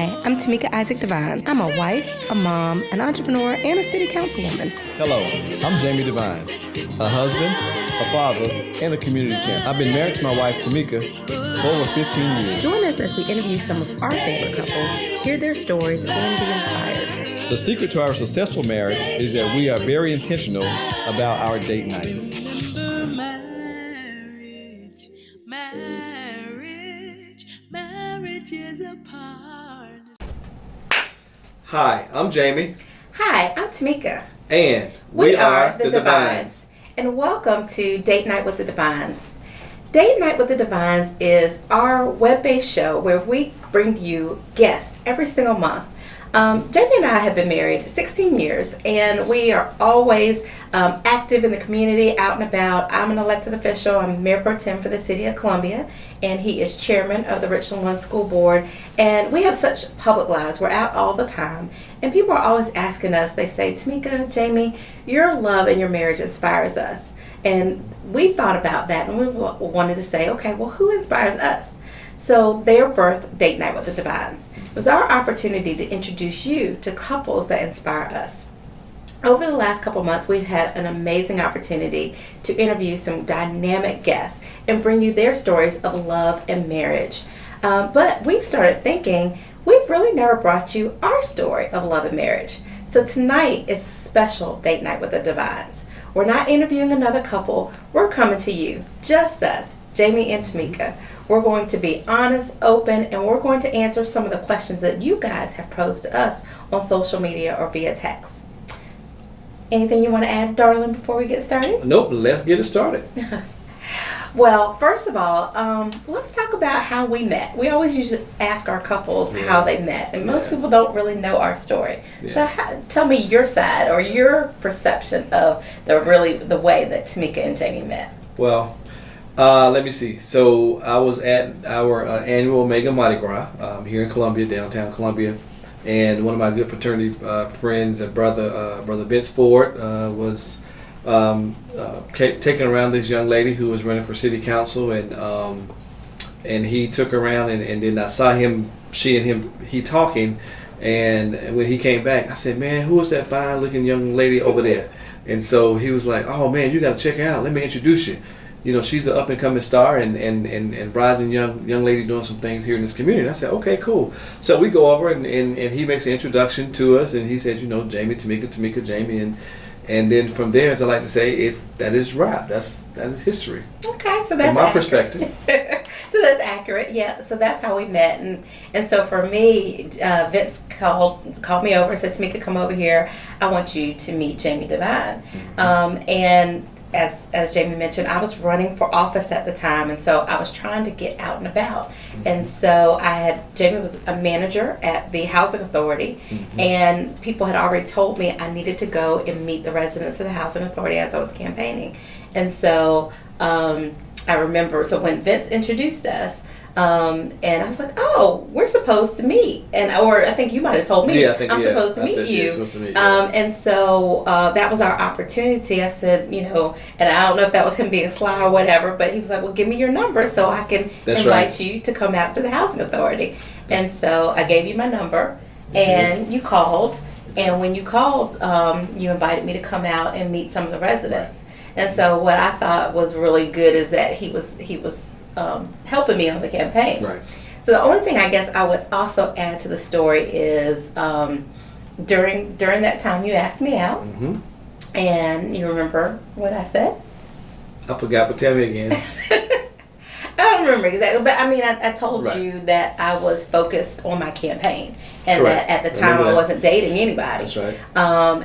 Hi, I'm Tameika Devine. I'm a wife, a mom, an entrepreneur, and a city councilwoman. Hello, I'm Jamie Devine, a husband, a father, and a community champ. I've been married to my wife, Tameika, for over 15 years. Join us as we interview some of our favorite couples, hear their stories, and be inspired. The secret to our successful marriage is that we are very intentional about our date nights. Marriage is a part. Hi, I'm Jamie. Hi, I'm Tameika. And we are the Devines. And welcome to Date Night with the Devines. Date Night with the Devines is our web-based show where we bring you guests every single month. Jamie and I have been married 16 years, and we are always active in the community, out and about. I'm an elected official. I'm Mayor Pro Tem for the City of Columbia, and he is chairman of the Richland One School Board. And we have such public lives. We're out all the time, and people are always asking us, they say, Tameika, Jamie, your love and your marriage inspires us. And we thought about that, and we wanted to say, okay, well, who inspires us? So their birth, Date Night with the Devines, was our opportunity to introduce you to couples that inspire us. Over the last couple months, we've had an amazing opportunity to interview some dynamic guests and bring you their stories of love and marriage. But we've started thinking, we've really never brought you our story of love and marriage. So tonight is a special Date Night with the Devines. We're not interviewing another couple. We're coming to you, just us, Jamie and Tameika. We're going to be honest, open, and we're going to answer some of the questions that you guys have posed to us on social media or via text. Anything you want to add, darling, before we get started? Nope, let's get it started. Well, first of all, let's talk about how we met. We always usually ask our couples how they met, and most people don't really know our story. So tell me your side or your perception of the way that Tameika and Jamie met. Well, let me see. So I was at our annual Mega Mardi Gras here in Columbia, downtown Columbia, and one of my good fraternity friends and brother Vince Ford was taking around this young lady who was running for city council, and he took her around, and then I saw he talking, and when he came back, I said, man, who is that fine looking young lady over there? And so he was like, oh man, you got to check her out. Let me introduce you. You know, she's an up and coming star and rising young lady doing some things here in this community. And I said, okay, cool. So we go over and he makes an introduction to us, and he says, you know, Jamie, Tameika, Jamie, and then from there, as I like to say, that is rap. That is history. Okay, so that's from my perspective. So that's accurate. Yeah. So that's how we met, and so for me, Vince called me over and said, Tameika, come over here. I want you to meet Jamie Devine, and as Jamie mentioned, I was running for office at the time, and so I was trying to get out and about. And so Jamie was a manager at the housing authority, and people had already told me I needed to go and meet the residents of the housing authority as I was campaigning. And so I remember, so when Vince introduced us, and I was like, oh, we're supposed to meet, or I think you might have told me I'm supposed to meet you. And so that was our opportunity. I said, you know, and I don't know if that was him being sly or whatever, but he was like, well, give me your number so I can invite you to come out to the housing authority. And so I gave you my number, and you called, and when you called, you invited me to come out and meet some of the residents. And so what I thought was really good is that he was helping me on the campaign. Right. So the only thing I guess I would also add to the story is during that time you asked me out, and you remember what I said? I forgot, but tell me again. I don't remember exactly, but I mean, I told you that I was focused on my campaign, and that at the time I wasn't dating anybody. That's right.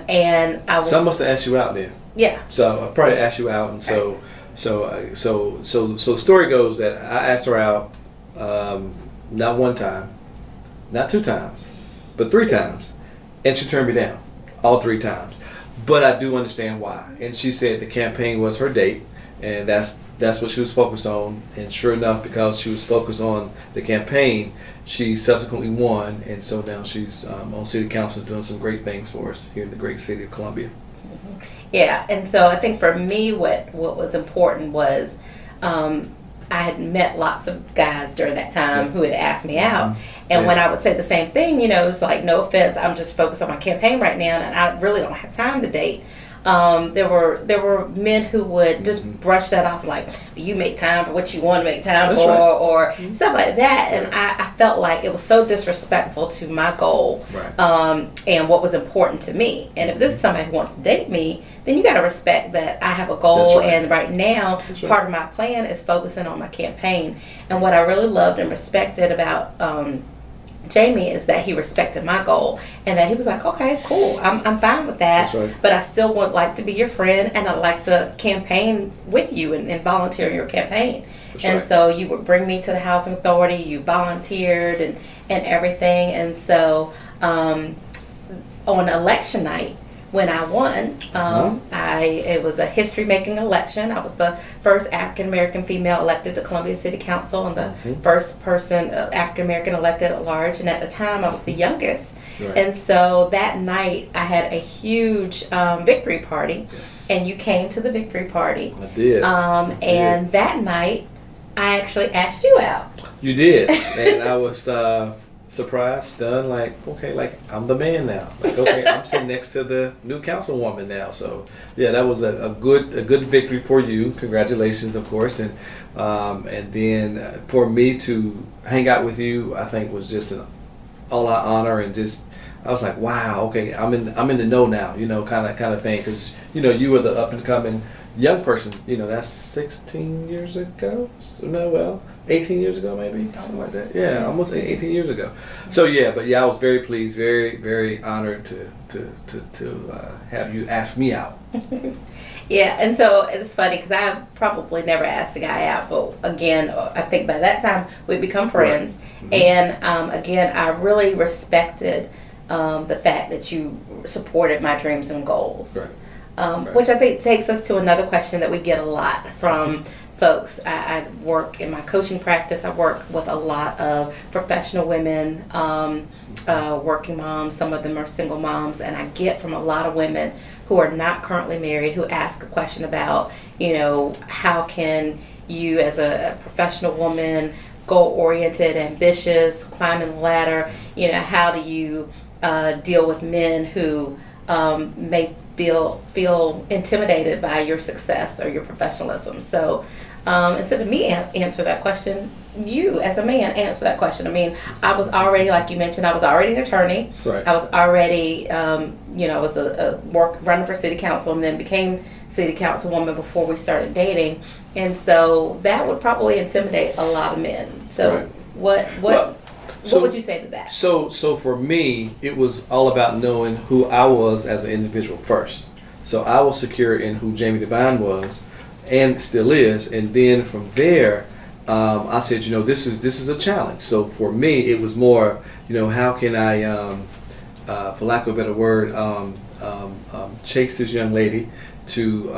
And I was. Someone must have asked you out then. Yeah. So I probably asked you out, and so the story goes that I asked her out, not one time, not two times, but three times, and she turned me down all three times. But I do understand why. And she said the campaign was her date, and that's what she was focused on. And sure enough, because she was focused on the campaign, she subsequently won, and so now she's on city council doing some great things for us here in the great city of Columbia. Yeah, and so I think for me what was important was I had met lots of guys during that time who had asked me out. And Yeah. when I would say the same thing, you know, it's like, no offense, I'm just focused on my campaign right now, and I really don't have time to date. There were men who would just brush that off, like, you make time for what you want to make time That's for, right. or stuff like that. And I felt like it was so disrespectful to my goal, and what was important to me. And if this is somebody who wants to date me, then you got to respect that I have a goal. And right now, part of my plan is focusing on my campaign. And what I really loved and respected about Jamie is that he respected my goal, and that he was like, okay, cool, I'm fine with that. But I still would like to be your friend, and I'd like to campaign with you and volunteer in your campaign. And so you would bring me to the housing authority, you volunteered and everything. And so on election night, when I won, it was a history-making election. I was the first African-American female elected to Columbia City Council, and the first person African-American elected at large. And at the time, I was the youngest. And so that night, I had a huge victory party, and you came to the victory party. I did. And that night, I actually asked you out. You did, and I was surprised, stunned, like, okay, like, I'm the man now. Like, okay, I'm sitting next to the new councilwoman now. So, yeah, that was a good victory for you. Congratulations, of course. And then for me to hang out with you, I think was just an all-out honor, and just, I was like, wow, okay, I'm in the know now, you know, kind of thing, because, you know, you were the up-and-coming young person, you know, that's 16 years ago, so, no, well, 18 years ago maybe, something like that. Yeah, almost 18 years ago. So yeah, but yeah, I was very pleased, very, very honored to have you ask me out. Yeah, and so it's funny because I probably never asked a guy out, but again, I think by that time we'd become friends. And again, I really respected the fact that you supported my dreams and goals. Which I think takes us to another question that we get a lot from folks. I work in my coaching practice. I work with a lot of professional women, working moms. Some of them are single moms, and I get from a lot of women who are not currently married who ask a question about, you know, how can you as a professional woman, goal-oriented, ambitious, climbing the ladder, you know, how do you deal with men who may feel intimidated by your success or your professionalism? So instead of me answer that question, you as a man answer that question. I mean, I was already, like you mentioned, I was already an attorney. I was already, you know, I was a running for city council, and then became city councilwoman before we started dating. And so that would probably intimidate a lot of men. So what would you say to that? So for me, it was all about knowing who I was as an individual first. So I was secure in who Jamie Devine was, and still is. And then from there, I said, you know, this is a challenge. So for me, it was more, you know, how can I, for lack of a better word, chase this young lady to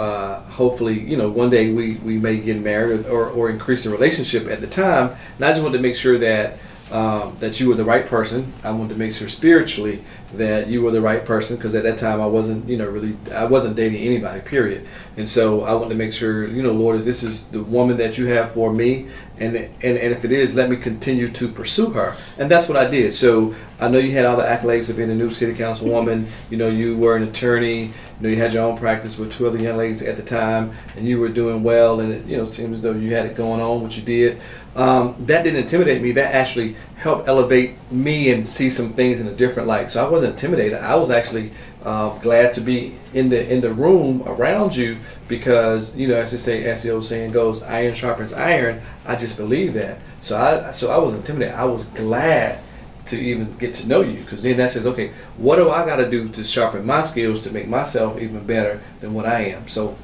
hopefully, you know, one day we may get married or increase the relationship. At the time, and I just wanted to make sure that that you were the right person. I wanted to make sure spiritually that you were the right person, because at that time I wasn't, you know, I wasn't dating anybody, period. And so I wanted to make sure, you know, Lord, this is the woman that you have for me, and if it is, let me continue to pursue her. And that's what I did. So I know you had all the accolades of being a new city councilwoman. You know, you were an attorney. You know, you had your own practice with 2 other young ladies at the time, and you were doing well, and it, you know, seemed as though you had it going on, which you did. That didn't intimidate me. That actually helped elevate me and see some things in a different light. So I wasn't intimidated. I was actually glad to be in the room around you, because, you know, as the old saying goes, iron sharpens iron. I just believe that. So I wasn't intimidated. I was glad to even get to know you, because then that says, okay, what do I got to do to sharpen my skills to make myself even better than what I am? So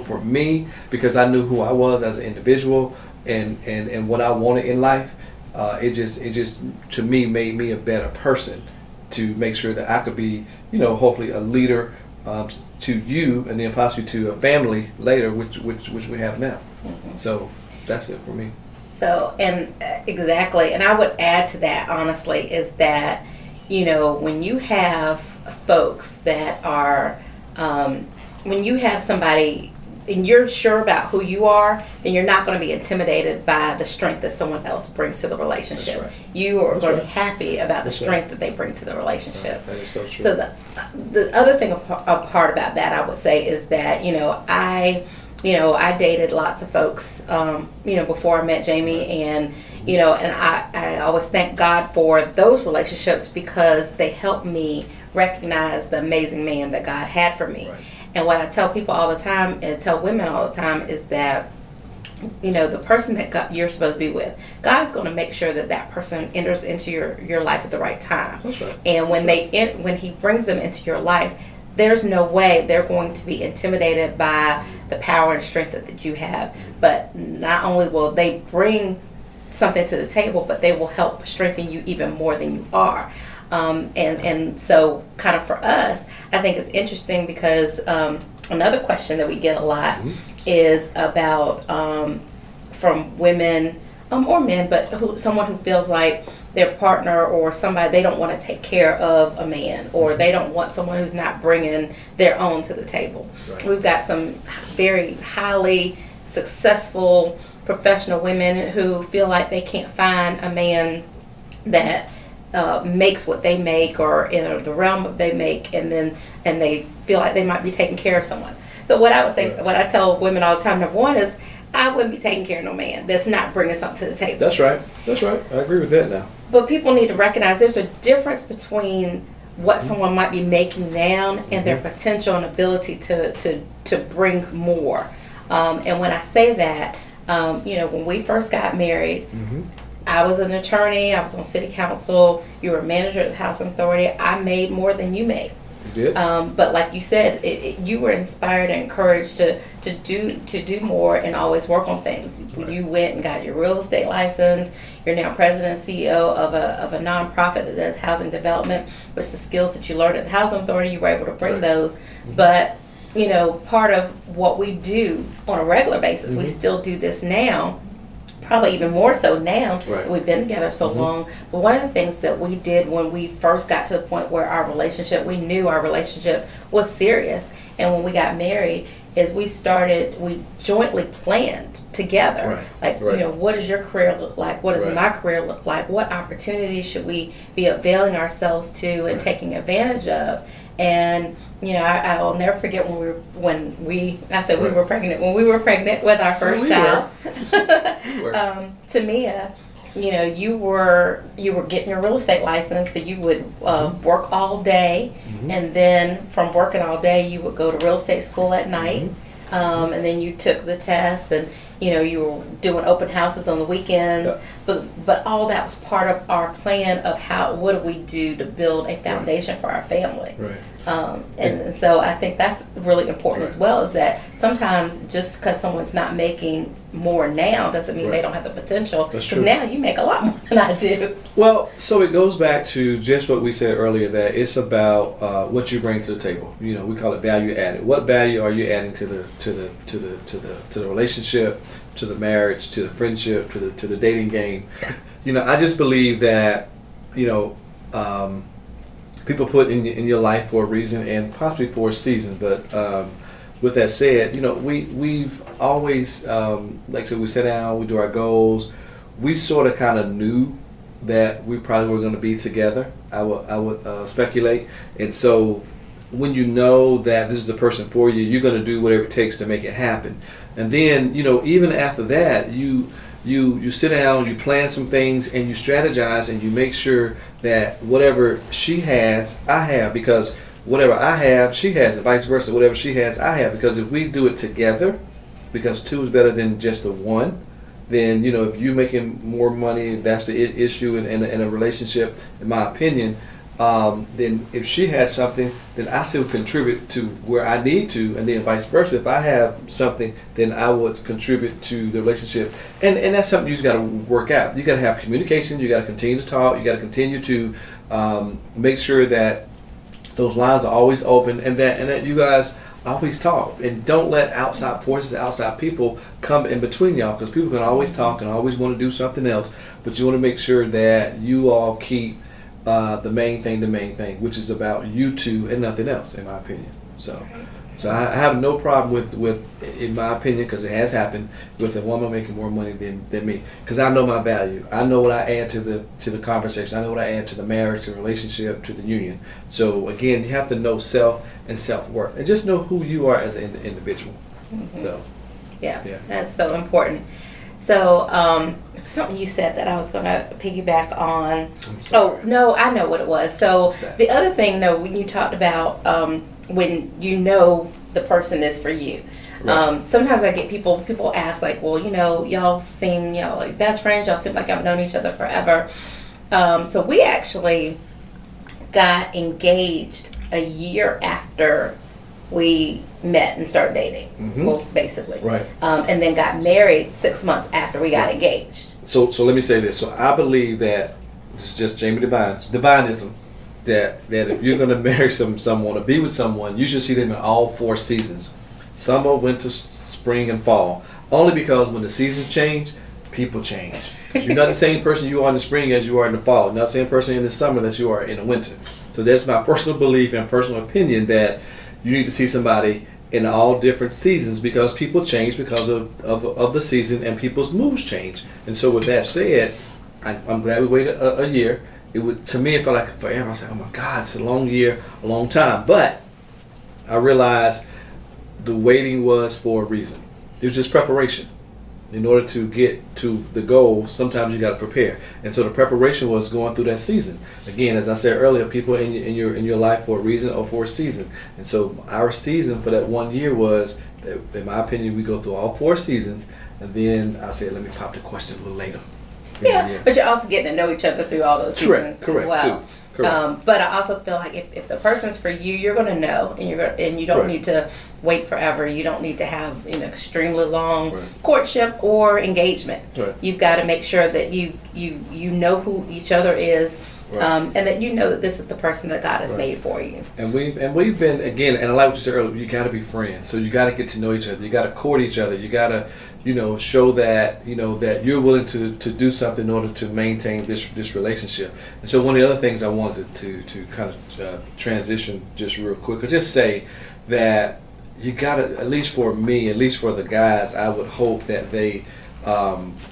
for me, because I knew who I was as an individual and what I wanted in life, it just to me made me a better person, to make sure that I could be, you know, hopefully a leader to you, and then possibly to a family later, which we have now. So that's it for me. So, and exactly, and I would add to that, honestly, is that, you know, when you have folks that are, when you have somebody and you're sure about who you are, then you're not going to be intimidated by the strength that someone else brings to the relationship. Right. You are That's going right. to be happy about the That's strength right. that they bring to the relationship. That is so true. So the other thing apart about that, I would say, is that I dated lots of folks, before I met Jamie, and and I always thank God for those relationships because they helped me recognize the amazing man that God had for me. Right. And what I tell people all the time, and tell women all the time, is that the person that you're supposed to be with, God is going to make sure that person enters into your life at the right time. That's right. And when when He brings them into your life, there's no way they're going to be intimidated by the power and strength that you have. But not only will they bring something to the table, but they will help strengthen you even more than you are. And so kind of for us, I think it's interesting because another question that we get a lot is about from women or men, but someone who feels like their partner or somebody, they don't want to take care of a man, or they don't want someone who's not bringing their own to the table. Right. We've got some very highly successful professional women who feel like they can't find a man that makes what they make, or in the realm of they make, and they feel like they might be taking care of someone. So what I would say, what I tell women all the time, number one is, I wouldn't be taking care of no man that's not bringing something to the table. That's right. I agree with that now. But people need to recognize there's a difference between what someone might be making now and their potential and ability to bring more. And when I say that, when we first got married, I was an attorney, I was on city council, you were a manager at the housing authority. I made more than you made. You did. But like you said, you were inspired and encouraged to do more and always work on things. Right. You went and got your real estate license. You're now president and CEO of a nonprofit that does housing development, which the skills that you learned at the housing authority, you were able to bring Right. those. But part of what we do on a regular basis, we still do this now. Probably even more so now. Right. We've been together so long. But one of the things that we did when we first got to the point where we knew our relationship was serious, and when we got married, is we jointly planned together. Right. What does your career look like? What does Right. my career look like? What opportunities should we be availing ourselves to and taking advantage of? And I'll never forget when we were pregnant. When we were pregnant with our first child, Tameika, you were getting your real estate license, so you would work all day, and then from working all day, you would go to real estate school at night, and then you took the test, and you were doing open houses on the weekends. But all that was part of our plan of what do we do to build a foundation for our family. Right. And so I think that's really important as well, is that sometimes just because someone's not making more now doesn't mean they don't have the potential. Because now you make a lot more than I do. Well, so it goes back to just what we said earlier, that it's about what you bring to the table. We call it value added. What value are you adding to the relationship, to the marriage, to the friendship, to the dating game? I just believe that people put in your life for a reason and possibly for a season. But with that said, we've always, like I said, we sit down, we do our goals. We sort of kind of knew that we probably were going to be together. I would speculate. And so when you know that this is the person for you, you're going to do whatever it takes to make it happen. And then, even after that, you sit down, you plan some things, and you strategize, and you make sure that whatever she has, I have, because whatever I have, she has, and vice versa. Whatever she has, I have, because if we do it together, because two is better than just the one, then, if you're making more money, that's the issue in a relationship, in my opinion. Then if she had something, then I still contribute to where I need to, and then vice versa. If I have something, then I would contribute to the relationship, and that's something you just got to work out. You got to have communication. You got to continue to talk. You got to continue to make sure that those lines are always open, and that you guys always talk, and don't let outside forces, outside people come in between y'all, because people can always talk and always want to do something else, but you want to make sure that you all keep the main thing, which is about you two and nothing else, in my opinion. So, So I have no problem with in my opinion, because it has happened, with a woman making more money than me. Because I know my value. I know what I add to the conversation. I know what I add to the marriage, to the relationship, to the union. So again, you have to know self and self-worth. And just know who you are as an individual. So yeah, that's so important. So something you said that I was going to piggyback on. Oh, no, I know what it was. So the other thing, though, when you talked about when you know the person is for you. Right. Sometimes I get people ask like, well, y'all seem, like best friends. Y'all seem like y'all known each other forever. So we actually got engaged a year after we met and started dating. Well, basically. Right. And then got married 6 months after we got engaged. So let me say this. So I believe that this is just Jamie Devine's Divinism. That if you're going to marry someone or be with someone, you should see them in all 4 seasons: summer, winter, spring, and fall. Only because when the seasons change, people change. You're not the same person you are in the spring as you are in the fall. You're not the same person in the summer that you are in the winter. So that's my personal belief and personal opinion, that you need to see somebody in all different seasons, because people change because of the season, and people's moods change. And so with that said, I'm glad we waited a year. To me, it felt like forever. I was like, oh my God, it's a long year, a long time. But I realized the waiting was for a reason. It was just preparation. In order to get to the goal, sometimes you got to prepare. And so the preparation was going through that season. Again, as I said earlier, people in your life for a reason or for a season. And so our season for that 1 year was, in my opinion, we go through all 4 seasons. And then I said, let me pop the question a little later. Yeah, but you're also getting to know each other through all those seasons as well. Correct. But I also feel like if the person's for you, you're going to know, and you don't need to wait forever. You don't need to have extremely long courtship or engagement. Right. You've got to make sure that you know who each other is. And that you know that this is the person that God has made for you. And we've been, again, and I like what you said earlier, you got to be friends. So you got to get to know each other. You got to court each other. You got to show that that you're willing to do something in order to maintain this relationship. And so one of the other things I wanted to kind of transition just real quick, or just say that you got to, at least for me, at least for the guys, I would hope that they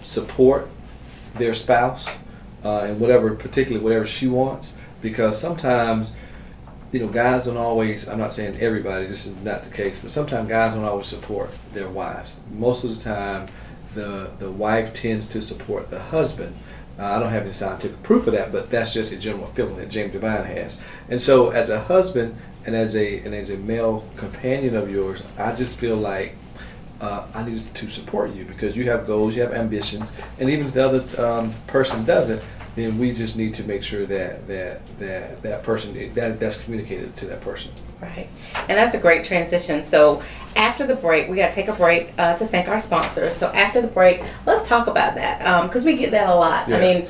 support their spouse. And particularly whatever she wants, because sometimes, guys don't always, I'm not saying everybody, this is not the case, but sometimes guys don't always support their wives. Most of the time, the wife tends to support the husband. I don't have any scientific proof of that, but that's just a general feeling that James Devine has. And so as a husband and as a male companion of yours, I just feel like I need to support you, because you have goals, you have ambitions, and even if the other person doesn't, then we just need to make sure that person, that's communicated to that person. Right. And that's a great transition. So after the break, we got to take a break to thank our sponsors. So after the break, let's talk about that, because we get that a lot. Yeah. I mean,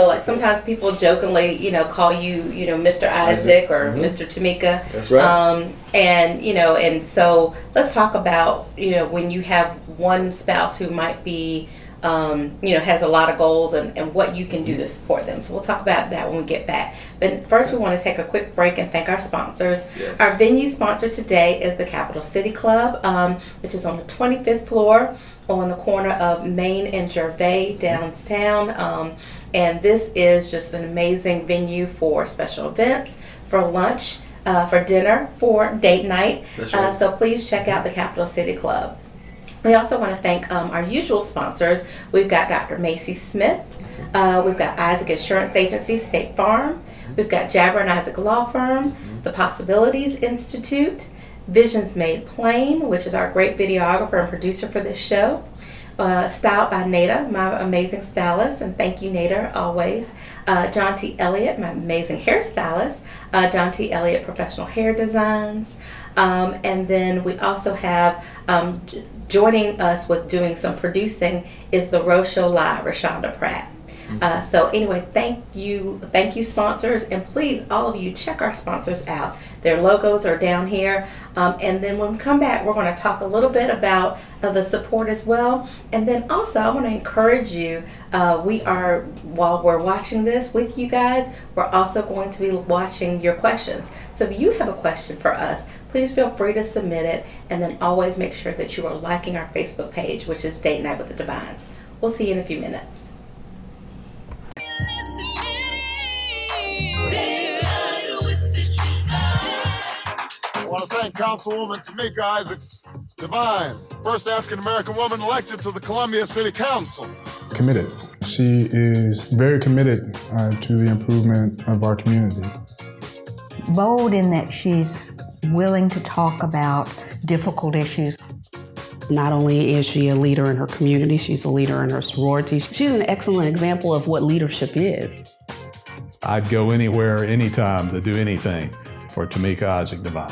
like sometimes people jokingly, call you, Mr. Isaac or Mr. Tameika. That's right. And so let's talk about, when you have one spouse who might be has a lot of goals, and what you can do to support them. So we'll talk about that when we get back. But first, we want to take a quick break and thank our sponsors. Yes. Our venue sponsor today is the Capital City Club, which is on the 25th floor on the corner of Main and Gervais downtown. And this is just an amazing venue for special events, for lunch, for dinner, for date night. That's right. So please check out the Capital City Club. We also want to thank our usual sponsors. We've got Dr. Macy Smith. We've got Isaac Insurance Agency, State Farm. We've got Jabber and Isaac Law Firm, the Possibilities Institute, Visions Made Plain, which is our great videographer and producer for this show. Styled by Nada, my amazing stylist, and thank you, Nada, always. John T. Elliott, my amazing hairstylist. John T. Elliott Professional Hair Designs. And then we also have joining us with doing some producing is the Rose Show Live, Rashonda Pratt. So anyway, thank you sponsors, and please all of you check our sponsors out. Their logos are down here, and then when we come back, we're going to talk a little bit about the support as well. And then also I want to encourage you, while we're watching this with you guys, we're also going to be watching your questions. So if you have a question for us, please feel free to submit it, and then always make sure that you are liking our Facebook page, which is Date Night with the Devines. We'll see you in a few minutes. I want to thank Councilwoman Tameika Devine, first African-American woman elected to the Columbia City Council. Committed. She is very committed to the improvement of our community. Bold in that she's willing to talk about difficult issues. Not only is she a leader in her community, she's a leader in her sorority. She's an excellent example of what leadership is. I'd go anywhere, anytime to do anything for Tameika Devine.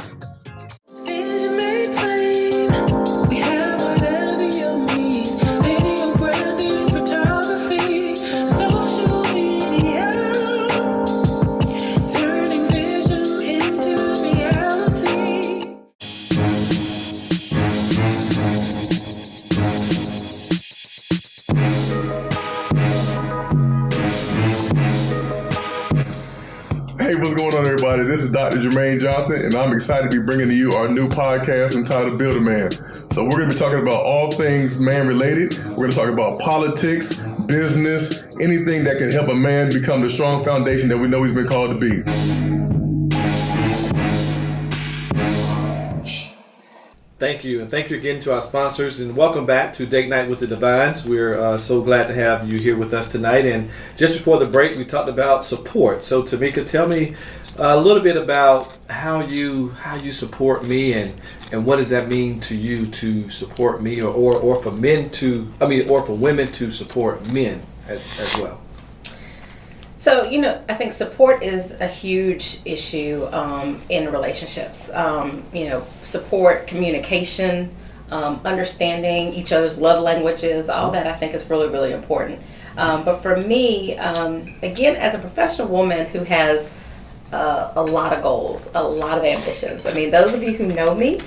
Hey, what's going on, everybody? This is Dr. Jermaine Johnson, and I'm excited to be bringing to you our new podcast entitled Build a Man. So we're going to be talking about all things man-related. We're going to talk about politics, business, anything that can help a man become the strong foundation that we know he's been called to be. Thank you, and thank you again to our sponsors, and welcome back to Date Night with the Devines. We're so glad to have you here with us tonight. And just before the break, we talked about support. So Tameika, tell me a little bit about how you support me, and what does that mean to you to support me, or for men to, or for women to support men as well. So, I think support is a huge issue in relationships. Support, communication, understanding each other's love languages, all that I think is really, really important. But for me, again, as a professional woman who has a lot of goals, a lot of ambitions. Those of you who know me,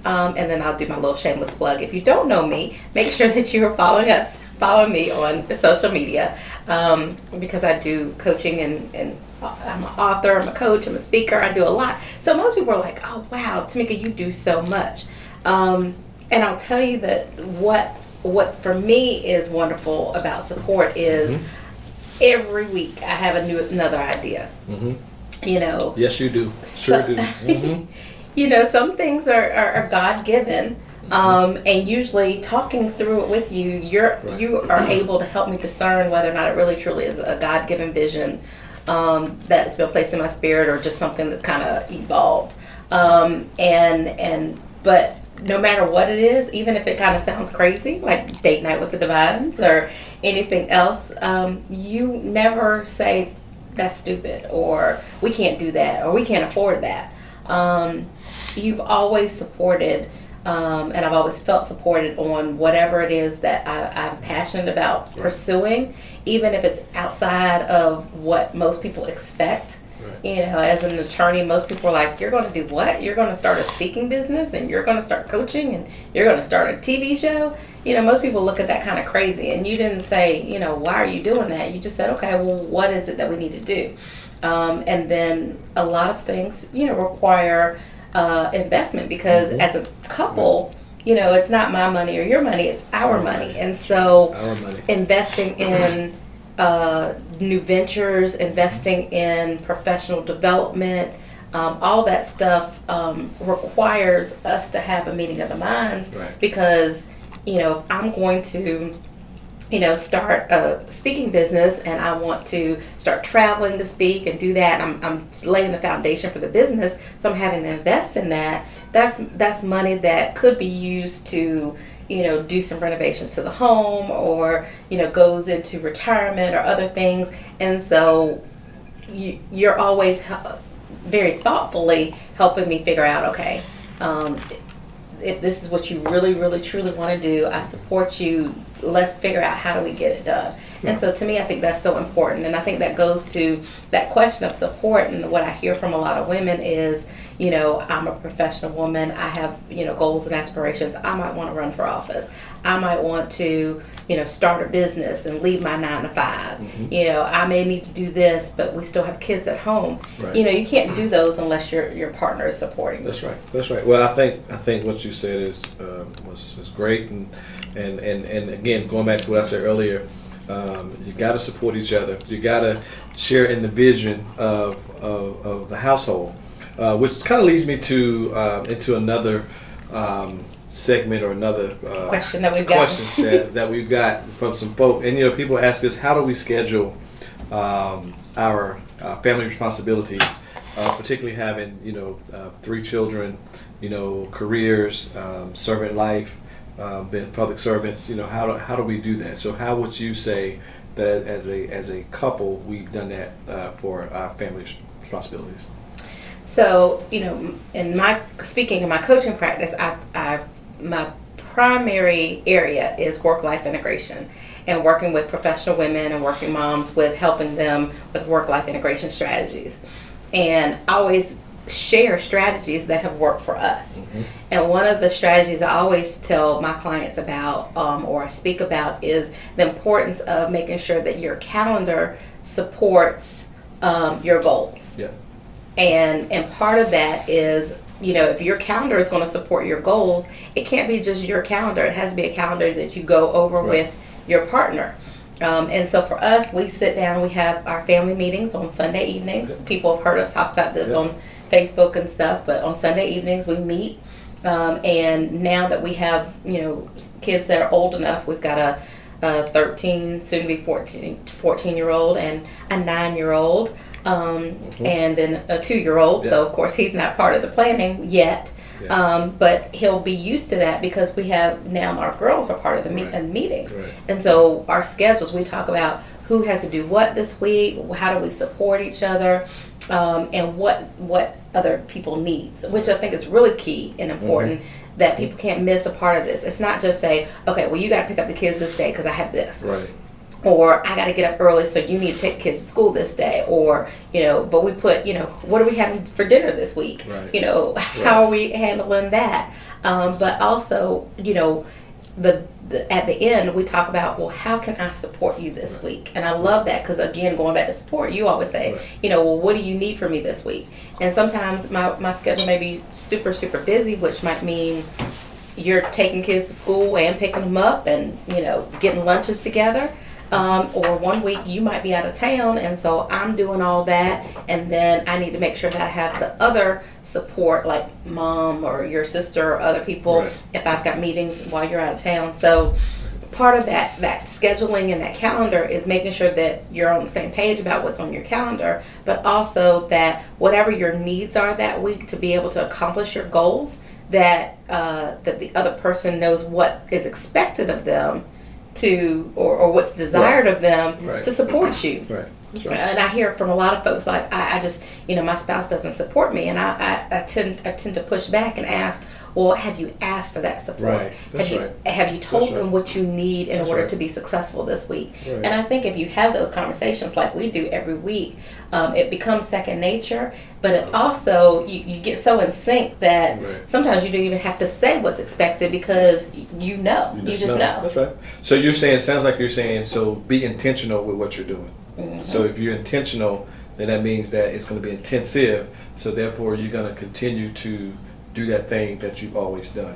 and then I'll do my little shameless plug. If you don't know me, make sure that you are following me on social media, because I do coaching, and I'm an author, I'm a coach, I'm a speaker, I do a lot. So most people are like, oh wow, Tameika, you do so much. And I'll tell you that what for me is wonderful about support is every week I have another idea. Yes, you do. Sure do. Some things are God-given. And usually talking through it with you, you are able to help me discern whether or not it really truly is a God-given vision that's been placed in my spirit, or just something that's kind of evolved. But no matter what it is, even if it kind of sounds crazy, like Date Night with the Devines or anything else, you never say that's stupid, or we can't do that, or we can't afford that. You've always supported. And I've always felt supported on whatever it is that I'm passionate about pursuing, even if it's outside of what most people expect. Right. As an attorney, most people are like, you're going to do what? You're going to start a speaking business, and you're going to start coaching, and you're going to start a TV show? Most people look at that kind of crazy, and you didn't say, why are you doing that? You just said, okay, well, what is it that we need to do? And then a lot of things, require investment, because as a couple, it's not my money or your money, it's our money. And so investing in new ventures, investing in professional development, all that stuff requires us to have a meeting of the minds. Right. Because if I'm going to start a speaking business, and I want to start traveling to speak and do that, I'm laying the foundation for the business, so I'm having to invest in that. That's money that could be used to do some renovations to the home, or goes into retirement or other things. And so you're always very thoughtfully helping me figure out, okay, if this is what you really, really, truly want to do, I support you. Let's figure out how do we get it done. And so to me, I think that's so important. And I think that goes to that question of support. And what I hear from a lot of women is, you know, I'm a professional woman. I have, you know, goals and aspirations. I might want to run for office. I might want to, you know, start a business and leave my 9 to 5. You know, I may need to do this, but we still have kids at home. Right. You know, you can't do those unless your partner is supporting you. That's right. That's right. Well, I think what you said was great, and again, going back to what I said earlier, you got to support each other. You got to share in the vision of the household, which kind of leads me to into another segment or another question that we've got that we've got from some folk. And you know, people ask us, how do we schedule our family responsibilities, particularly having, you know, 3 children, you know, careers, servant life, being public servants. You know, how do we do that? So how would you say that as a couple we've done that for our family responsibilities? So, you know, speaking in my coaching practice, my primary area is work-life integration and working with professional women and working moms with helping them with work-life integration strategies. And I always share strategies that have worked for us. And one of the strategies I always tell my clients about or I speak about is the importance of making sure that your calendar supports your goals. Yeah. And part of that is, you know, if your calendar is going to support your goals, it can't be just your calendar. It has to be a calendar that you go over with your partner. And so for us, we sit down, we have our family meetings on Sunday evenings. People have heard us talk about this on Facebook and stuff, but on Sunday evenings we meet. And now that we have, you know, kids that are old enough, we've got a 13, soon to be 14-year-old and a 9-year-old. And then a 2-year-old. So of course he's not part of the planning yet. But he'll be used to that because we have now our girls are part of the meetings. And so our schedules, we talk about who has to do what this week, how do we support each other, and what other people needs, which I think is really key and important. That people can't miss a part of this. It's not just say, okay, well, you got to pick up the kids this day because I have this. Right. Or I got to get up early, so you need to take the kids to school this day. Or, you know, but we put, you know, what are we having for dinner this week? Right. You know, how are we handling that? But also, you know, at the end, we talk about, well, how can I support you this week? And I love that because, again, going back to support, you always say, you know, well, what do you need from me this week? And sometimes my schedule may be super, super busy, which might mean you're taking kids to school and picking them up and, you know, getting lunches together. Or one week you might be out of town, and so I'm doing all that, and then I need to make sure that I have the other support, like mom or your sister or other people, if I've got meetings while you're out of town. So part of that scheduling and that calendar is making sure that you're on the same page about what's on your calendar, but also that whatever your needs are that week to be able to accomplish your goals, that the other person knows what is expected of them to, or what's desired of them to support you. That's right. And I hear from a lot of folks like, I just, you know, my spouse doesn't support me, and I tend to push back and ask, well, have you asked for that support? Have you told them what you need in order to be successful this week? And I think if you have those conversations like we do every week, it becomes second nature, but it also, you get so in sync that sometimes you don't even have to say what's expected because you just know. That's right. So you're saying, sounds like you're saying, so be intentional with what you're doing. So if you're intentional, then that means that it's going to be intensive, so therefore you're going to continue to do that thing that you've always done,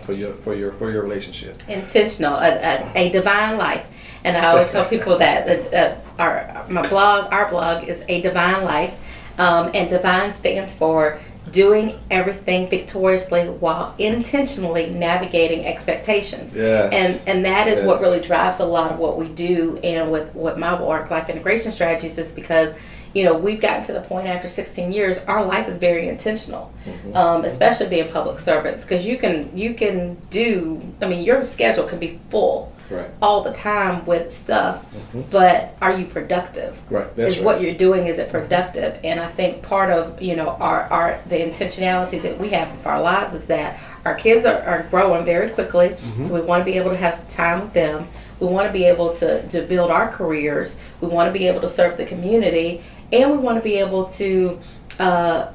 for your relationship. Intentional, a divine life, and I always tell people that our blog is A Divine Life, and Devine stands for doing everything victoriously while intentionally navigating expectations. And that is what really drives a lot of what we do, and with what my work-life integration strategies is, because you know, we've gotten to the point after 16 years, our life is very intentional, especially being public servants, because you can do, I mean, your schedule can be full all the time with stuff, but are you productive? What you're doing, is it productive? And I think part of, you know, the intentionality that we have of our lives is that our kids are growing very quickly, so we want to be able to have time with them. We want to be able to build our careers. We want to be able to serve the community, and we want to be able to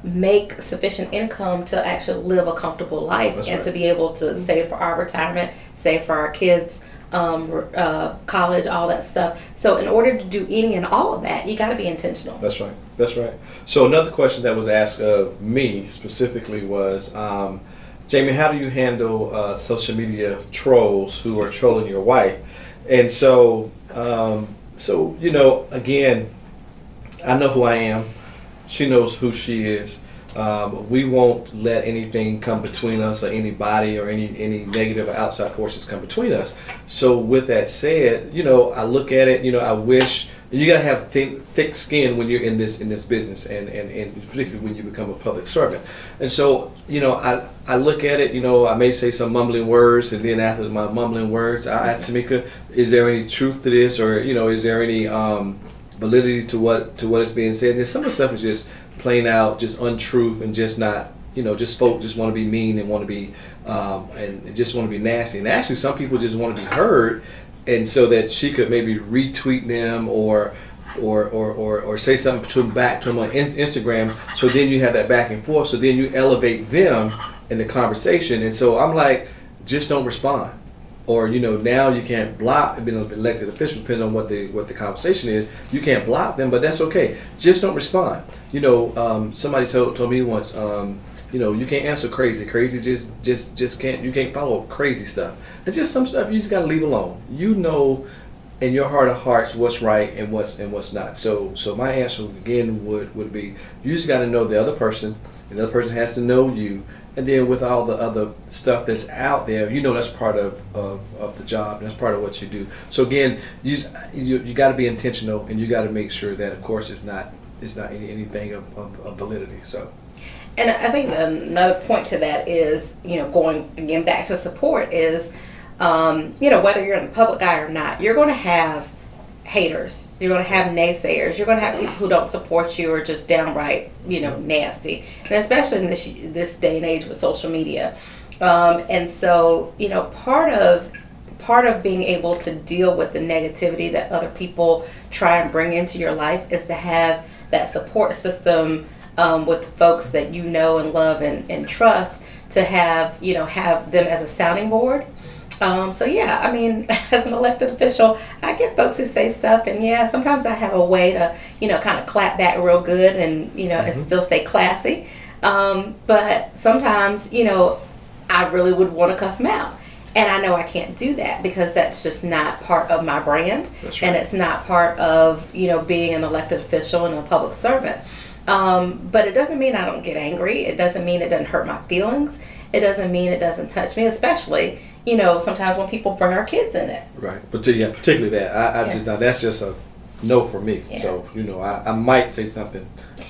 make sufficient income to actually live a comfortable life. That's and right. to be able to save for our retirement, save for our kids' college, all that stuff. So in order to do any and all of that, you got to be intentional. That's right. That's right. So another question that was asked of me specifically was, Jamie, how do you handle social media trolls who are trolling your wife? And so, again, I know who I am. She knows who she is. We won't let anything come between us, or anybody, or any negative outside forces come between us. So with that said, I look at it. I wish you gotta have thick skin when you're in this business, and particularly when you become a public servant. And so, I look at it. I may say some mumbling words, and then after my mumbling words, I ask Tameika, "Is there any truth to this, or is there any validity to what is being said?" And some of the stuff is just plain out, just untruth, and just not, just folk just want to be mean and want to be, and just want to be nasty. And actually, some people just want to be heard, and so that she could maybe retweet them or say something back to them on Instagram. So then you have that back and forth. So then you elevate them in the conversation. And so I'm like, just don't respond. Or now you can't block, being an elected official, depending on what the conversation is. You can't block them, but that's okay. Just don't respond. Somebody told me once, you can't answer crazy. Crazy just can't. You can't follow crazy stuff. And just some stuff you just gotta leave alone. In your heart of hearts what's right and what's not. So my answer again would be, you just got to know the other person, and the other person has to know you. And then with all the other stuff that's out there, that's part of the job, and that's part of what you do. So again, you got to be intentional, and you got to make sure that, of course, it's not anything of validity. So. And I think another point to that is, going again back to support is, whether you're in the public eye or not, you're going to have haters. You're going to have naysayers. You're going to have people who don't support you or just downright, nasty. And especially in this day and age with social media. And so, part of being able to deal with the negativity that other people try and bring into your life is to have that support system with folks that you know and love and trust, to have them as a sounding board. So yeah, I mean, as an elected official, I get folks who say stuff, and yeah, sometimes I have a way to, kind of clap back real good and, and still stay classy. But sometimes, I really would want to cuss them out. And I know I can't do that because that's just not part of my brand. That's right. And it's not part of, being an elected official and a public servant. But it doesn't mean I don't get angry. It doesn't mean it doesn't hurt my feelings. It doesn't mean it doesn't touch me, especially, sometimes when people bring our kids in it. Right. But particularly that. That's just a no for me. Yeah. So, I might say something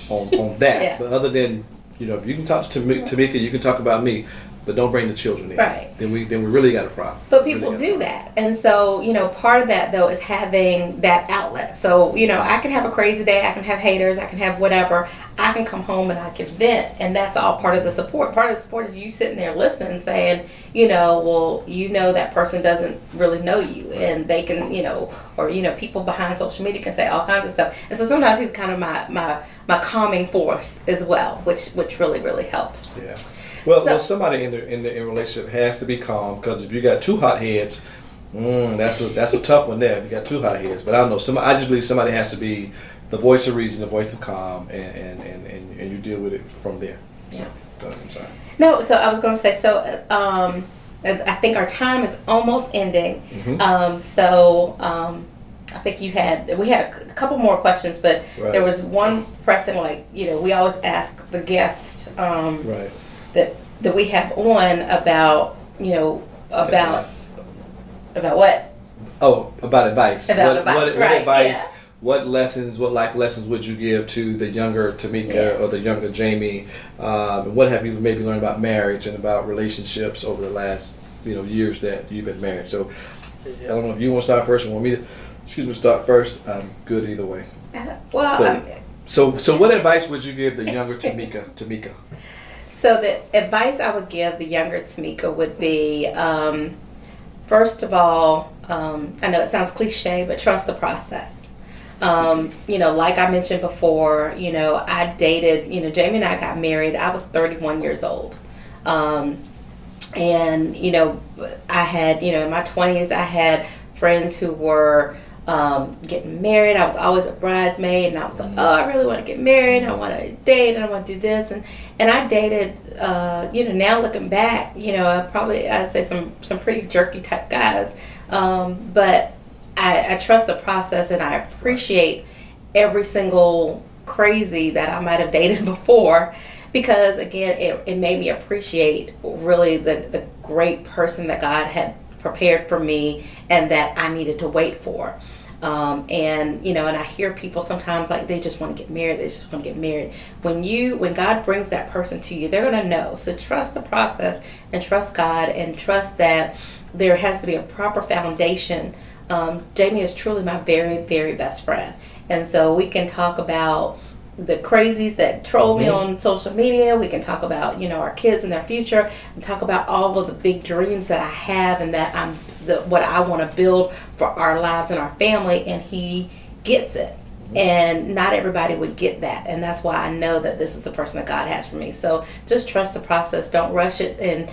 on that. Yeah. But other than, if you can talk to Tameika, you can talk about me, but don't bring the children in. Right. Then we really got a problem. But people do that. And so, part of that though is having that outlet. So, I can have a crazy day, I can have haters, I can have whatever. I can come home and I can vent, and that's all part of the support. Part of the support is you sitting there listening and saying, that person doesn't really know you, and they can, or people behind social media can say all kinds of stuff. And so sometimes he's kind of my calming force as well, which really, really helps. Yeah. Well, somebody in a relationship has to be calm, because if you got two hot heads, that's a tough one there. If you got two hot heads, but I don't know. I just believe somebody has to be the voice of reason, the voice of calm, and you deal with it from there. So, Yeah. go ahead, I'm sorry. No, so I was going to say, I think our time is almost ending. Mm-hmm. I think we had a couple more questions, but Right. There was one pressing, we always ask the guest Right. that we have on about Advice. about what? Oh, about advice. About advice, what right, advice? yeah. What life lessons would you give to the younger Tameika Yeah. or the younger Jamie? And what have you maybe learned about marriage and about relationships over the last years that you've been married? So I don't know if you want to start first or want me to start first. I'm good either way. So what advice would you give the younger Tameika? So the advice I would give the younger Tameika would be, first of all, I know it sounds cliche, but trust the process. Like I mentioned before, I dated, Jamie and I got married. I was 31 years old. And, I had, in my 20s, I had friends who were getting married. I was always a bridesmaid, and I was like, oh, I really want to get married. I want to date, and I want to do this. And I dated, now looking back, I'd say some pretty jerky type guys. But I trust the process, and I appreciate every single crazy that I might have dated before, because again, it made me appreciate really the great person that God had prepared for me and that I needed to wait for. And I hear people sometimes like they just want to get married. They just want to get married. When God brings that person to you, they're going to know. So trust the process and trust God and trust that there has to be a proper foundation. Jamie is truly my very, very best friend. And so we can talk about the crazies that troll me on social media. We can talk about, our kids and their future, and talk about all of the big dreams that I have and that what I want to build for our lives and our family, and he gets it. And not everybody would get that, and that's why I know that this is the person that God has for me. So just trust the process. Don't rush it. And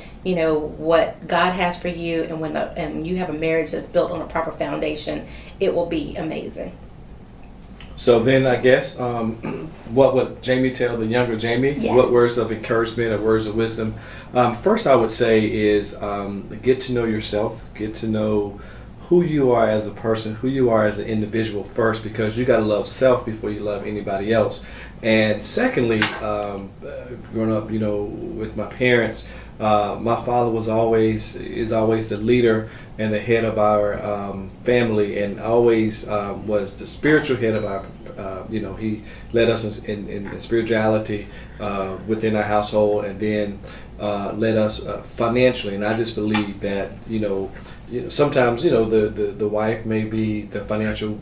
what God has for you, and when you have a marriage that's built on a proper foundation, it will be amazing. So then I guess, what would Jamie tell the younger Jamie? Yes. What words of encouragement or words of wisdom? First I would say is get to know yourself, get to know who you are as a person, who you are as an individual first, because you got to love self before you love anybody else. And secondly, growing up, with my parents, my father is always the leader and the head of our family, and always was the spiritual head of our. He led us in spirituality within our household, and then led us financially. And I just believe that sometimes the wife may be the financial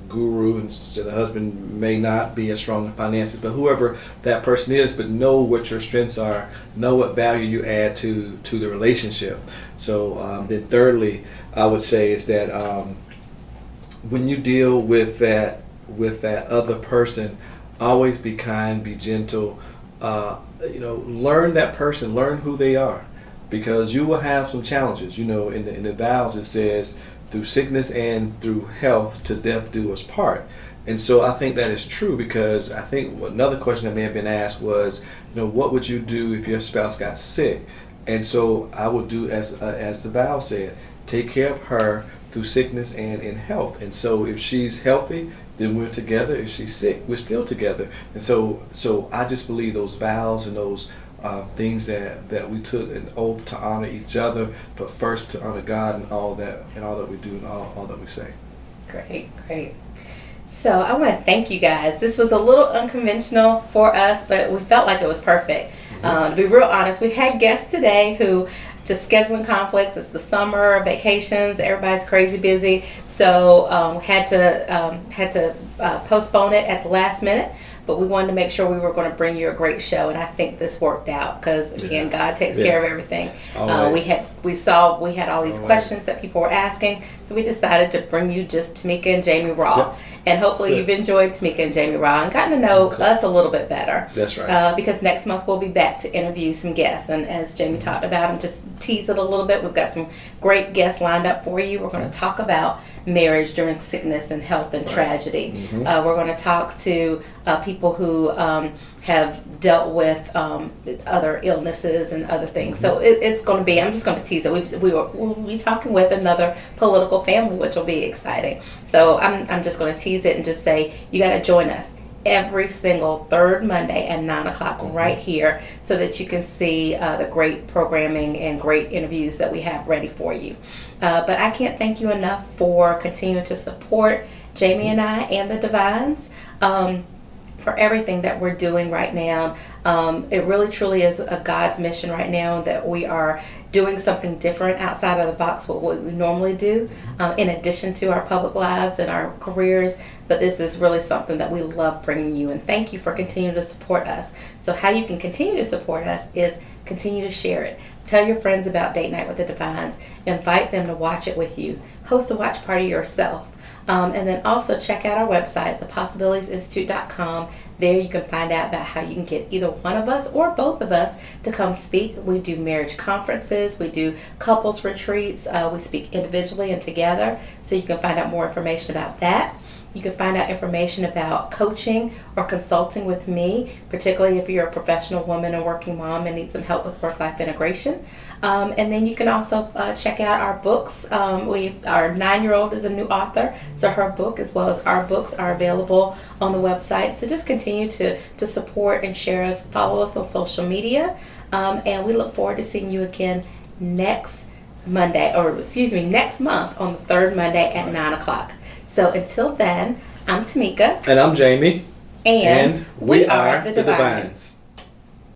guru, and so the husband may not be as strong in finances, but whoever that person is, but know what your strengths are, know what value you add to the relationship. So then thirdly, I would say is that when you deal with that other person, always be kind, be gentle, learn that person, learn who they are. Because you will have some challenges. In the vows it says, through sickness and through health, to death do us part. And so I think that is true, because I think another question that may have been asked was, what would you do if your spouse got sick? And so I would do as the vow said, take care of her through sickness and in health. And so if she's healthy, then we're together. If she's sick, we're still together. And so I just believe those vows and those things that we took an oath to honor each other, but first to honor God and all that we do and all that we say. Great. So I want to thank you guys. This was a little unconventional for us, but we felt like it was perfect. To be real honest, we had guests today who just scheduling conflicts. It's the summer, vacations, everybody's crazy busy. So had to postpone it at the last minute. But we wanted to make sure we were going to bring you a great show, and I think this worked out because again, God takes care of everything. We had all these questions that people were asking, so we decided to bring you just Tameika and Jamie Raw, and hopefully you've enjoyed Tameika and Jamie Raw and gotten to know us a little bit better. That's right. Because next month we'll be back to interview some guests, and as Jamie talked about, and just tease it a little bit, we've got some great guests lined up for you. We're going to talk about marriage during sickness and health and tragedy. We're going to talk to people who have dealt with other illnesses and other things. So it's going to be, I'm just going to tease it. We'll be talking with another political family, which will be exciting. So I'm just going to tease it and just say, you got to join us every single third Monday at 9 o'clock right here, so that you can see the great programming and great interviews that we have ready for you. But I can't thank you enough for continuing to support Jamie and I and the Devines. For everything that we're doing right now. It really truly is a God's mission right now, that we are doing something different outside of the box what we normally do, in addition to our public lives and our careers. But this is really something that we love bringing you, and thank you for continuing to support us. So how you can continue to support us is Continue to share it. Tell your friends about Date Night with the Devines. Invite them to watch it with you. Host a watch party yourself. And then also check out our website, thepossibilitiesinstitute.com. There you can find out about how you can get either one of us or both of us to come speak. We do marriage conferences. We do couples retreats. We speak individually and together. So you can find out more information about that. You can find out information about coaching or consulting with me, particularly if you're a professional woman or working mom and need some help with work-life integration. And then you can also check out our books. Our 9-year-old is a new author, so her book as well as our books are available on the website. So just continue to support and share us, follow us on social media, and we look forward to seeing you again next month on the third Monday at 9 o'clock. So until then, I'm Tameika. And I'm Jamie. And we are the Devines. Devines.